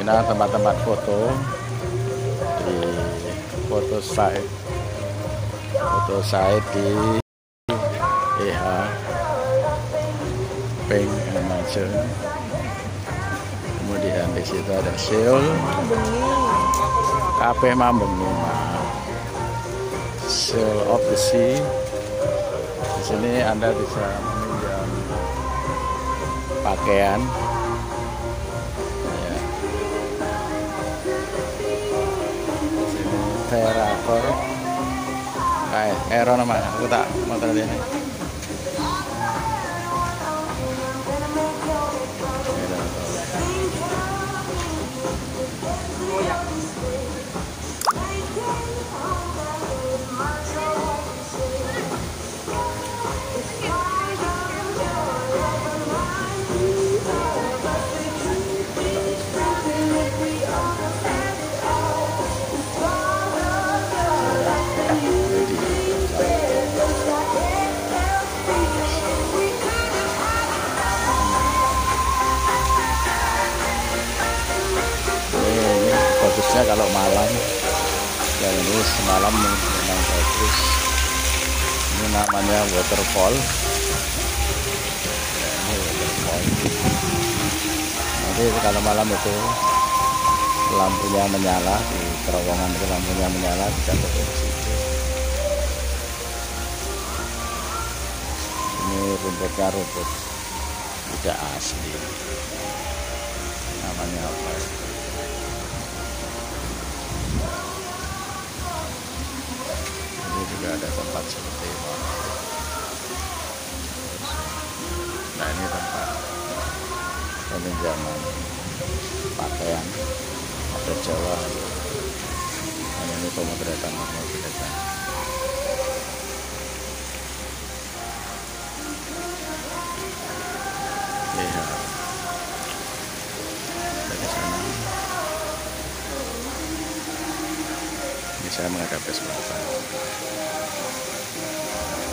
Inilah tempat-tempat foto di foto site di EH Pink Amazon. Kemudian di situ ada Seoul, Cafe Mambengi, Seoul of the Sea. Di sini Anda bisa meminjam pakaian. Ya. Di sini Terakor. Kayak Ero nama, aku tak mau terlihat ini. Bagusnya kalau malam, dan ini semalam memang bagus. Ini namanya waterfall. Ya, ini waterfall. Nanti kalau malam itu lampunya menyala di terowongan, itu lampunya menyala, bisa foto di situ. Ini rumputnya rumput tidak asli. Namanya apa ya? Juga ada tempat seperti ini. Nah, ini tempat peminjaman pakaian, ada Jawa. Dan ini pemotretan. Iya. Dari sana ini saya menghadap ke selatan.